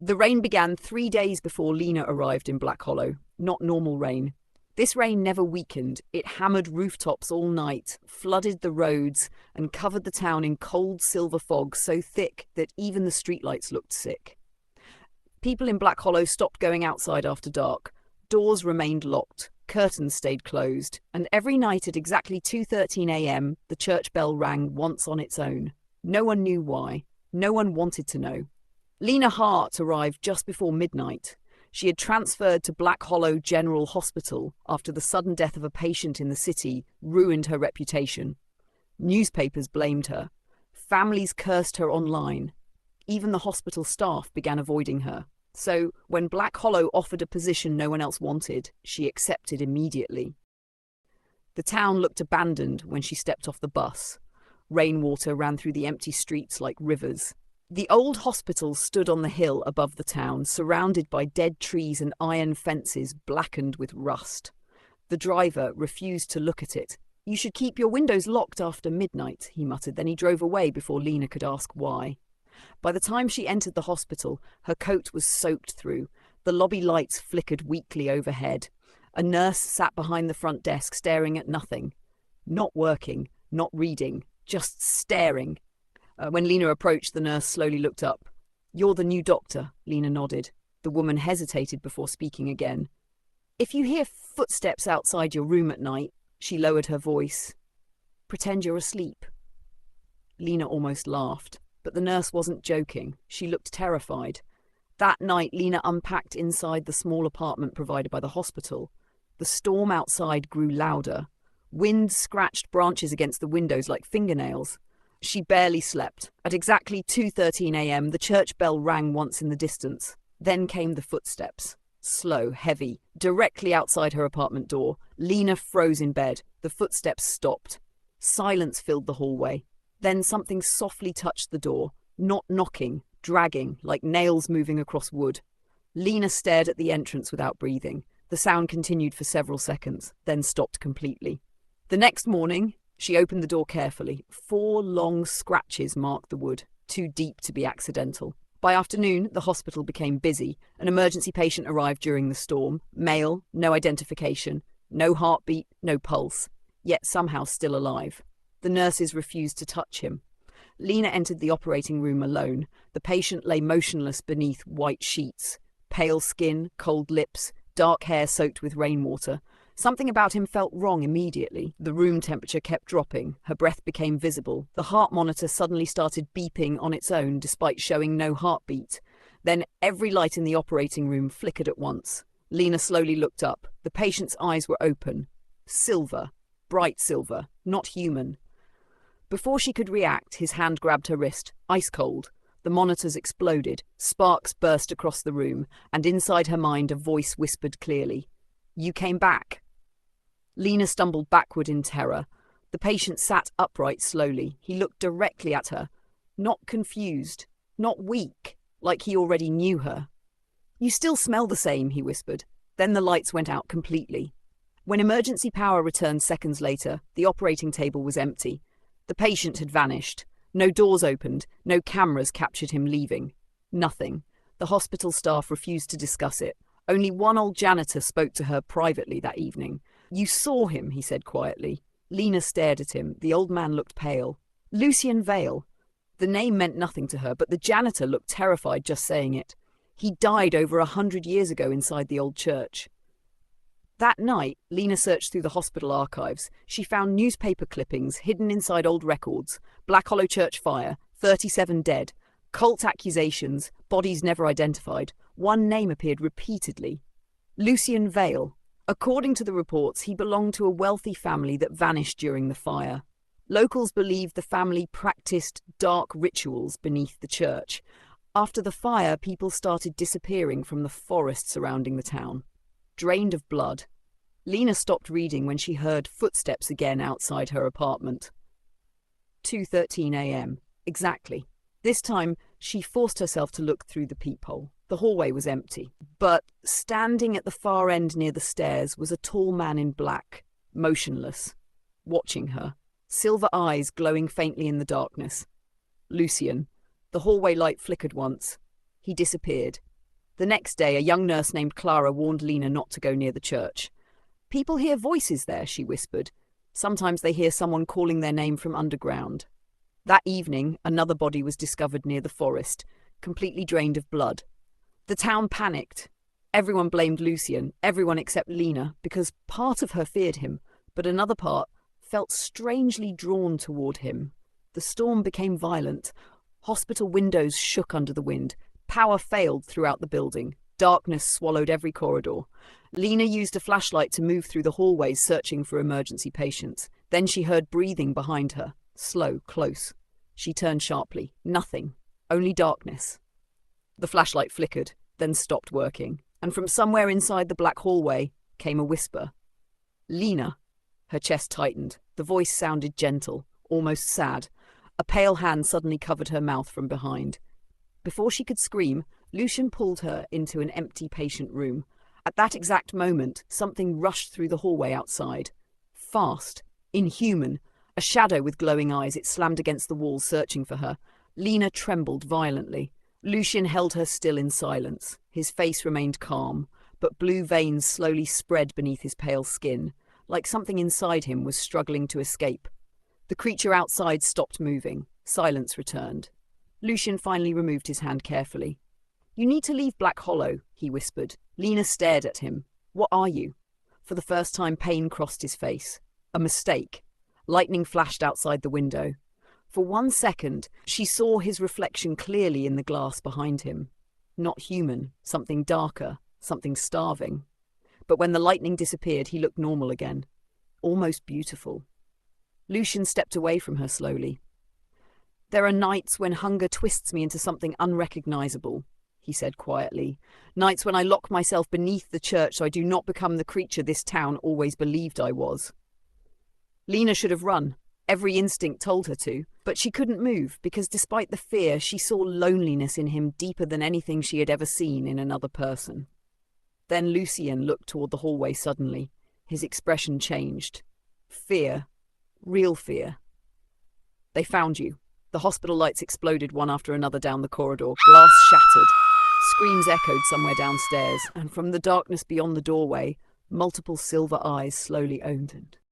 The rain began 3 days before Lena arrived in Black Hollow, not normal rain. This rain never weakened. It hammered rooftops all night, flooded the roads, and covered the town in cold silver fog so thick that even the streetlights looked sick. People in Black Hollow stopped going outside after dark. Doors remained locked, curtains stayed closed, and every night at exactly 2:13 a.m., the church bell rang once on its own. No one knew why. No one wanted to know. Lena Hart arrived just before midnight. She had transferred to Black Hollow General Hospital after the sudden death of a patient in the city ruined her reputation. Newspapers blamed her. Families cursed her online. Even the hospital staff began avoiding her. So, when Black Hollow offered a position no one else wanted, she accepted immediately. The town looked abandoned when she stepped off the bus. Rainwater ran through the empty streets like rivers. The old hospital stood on the hill above the town, surrounded by dead trees and iron fences blackened with rust. The driver refused to look at it. "You should keep your windows locked after midnight," he muttered. Then he drove away before Lena could ask why. By the time she entered the hospital, her coat was soaked through. The lobby lights flickered weakly overhead. A nurse sat behind the front desk staring at nothing. Not working, not reading, just staring. When Lena approached, the nurse slowly looked up. "You're the new doctor," Lena nodded. The woman hesitated before speaking again. "If you hear footsteps outside your room at night," she lowered her voice, "pretend you're asleep." Lena almost laughed, but the nurse wasn't joking. She looked terrified. That night, Lena unpacked inside the small apartment provided by the hospital. The storm outside grew louder. Wind scratched branches against the windows like fingernails. She barely slept. At exactly 2:13 a.m., the church bell rang once in the distance. Then came the footsteps. Slow, heavy, directly outside her apartment door. Lena froze in bed. The footsteps stopped. Silence filled the hallway. Then something softly touched the door, not knocking, dragging, like nails moving across wood. Lena stared at the entrance without breathing. The sound continued for several seconds, then stopped completely. The next morning, she opened the door carefully. 4 long scratches marked the wood, too deep to be accidental. By afternoon, the hospital became busy. An emergency patient arrived during the storm. Male, no identification, no heartbeat, no pulse, yet somehow still alive. The nurses refused to touch him. Lena entered the operating room alone. The patient lay motionless beneath white sheets. Pale skin, cold lips, dark hair soaked with rainwater. Something about him felt wrong immediately. The room temperature kept dropping. Her breath became visible. The heart monitor suddenly started beeping on its own despite showing no heartbeat. Then every light in the operating room flickered at once. Lena slowly looked up. The patient's eyes were open. Silver. Bright silver. Not human. Before she could react, his hand grabbed her wrist. Ice cold. The monitors exploded. Sparks burst across the room. And inside her mind a voice whispered clearly, "You came back." Lena stumbled backward in terror. The patient sat upright slowly. He looked directly at her. Not confused. Not weak, like he already knew her. "You still smell the same," he whispered. Then the lights went out completely. When emergency power returned seconds later, the operating table was empty. The patient had vanished. No doors opened. No cameras captured him leaving. Nothing. The hospital staff refused to discuss it. Only one old janitor spoke to her privately that evening. "You saw him," he said quietly. Lena stared at him. The old man looked pale. Lucian Vale. The name meant nothing to her, but the janitor looked terrified just saying it. He died over 100 years ago inside the old church. That night, Lena searched through the hospital archives. She found newspaper clippings hidden inside old records. Black Hollow Church fire, 37 dead. Cult accusations, bodies never identified. One name appeared repeatedly. Lucian Vale. According to the reports, he belonged to a wealthy family that vanished during the fire. Locals believed the family practiced dark rituals beneath the church. After the fire, people started disappearing from the forest surrounding the town, drained of blood. Lena stopped reading when she heard footsteps again outside her apartment. 2:13 a.m. Exactly. This time, she forced herself to look through the peephole. The hallway was empty, but standing at the far end near the stairs was a tall man in black, motionless, watching her, silver eyes glowing faintly in the darkness. Lucian. The hallway light flickered once. He disappeared. The next day, a young nurse named Clara warned Lena not to go near the church. "People hear voices there," she whispered. "Sometimes they hear someone calling their name from underground." That evening, another body was discovered near the forest, completely drained of blood. The town panicked. Everyone blamed Lucien, everyone except Lena, because part of her feared him, but another part felt strangely drawn toward him. The storm became violent. Hospital windows shook under the wind. Power failed throughout the building. Darkness swallowed every corridor. Lena used a flashlight to move through the hallways searching for emergency patients. Then she heard breathing behind her. Slow, close. She turned sharply. Nothing. Only darkness. The flashlight flickered, then stopped working, and from somewhere inside the black hallway came a whisper. "Lena." Her chest tightened. The voice sounded gentle, almost sad. A pale hand suddenly covered her mouth from behind. Before she could scream, Lucien pulled her into an empty patient room. At that exact moment, something rushed through the hallway outside. Fast, inhuman, a shadow with glowing eyes. It slammed against the wall, searching for her. Lena trembled violently. Lucien held her still in silence. His face remained calm, but blue veins slowly spread beneath his pale skin, like something inside him was struggling to escape. The creature outside stopped moving. Silence returned. Lucien finally removed his hand carefully. "You need to leave Black Hollow," he whispered. Lena stared at him. "What are you?" For the first time, pain crossed his face. A mistake. Lightning flashed outside the window. For 1 second, she saw his reflection clearly in the glass behind him. Not human, something darker, something starving. But when the lightning disappeared, he looked normal again. Almost beautiful. Lucien stepped away from her slowly. "There are nights when hunger twists me into something unrecognizable," he said quietly. "Nights when I lock myself beneath the church so I do not become the creature this town always believed I was." Lena should have run. Every instinct told her to, but she couldn't move because despite the fear, she saw loneliness in him deeper than anything she had ever seen in another person. Then Lucien looked toward the hallway suddenly. His expression changed. Fear. Real fear. "They found you." The hospital lights exploded one after another down the corridor. Glass shattered. Screams echoed somewhere downstairs, and from the darkness beyond the doorway, multiple silver eyes slowly opened.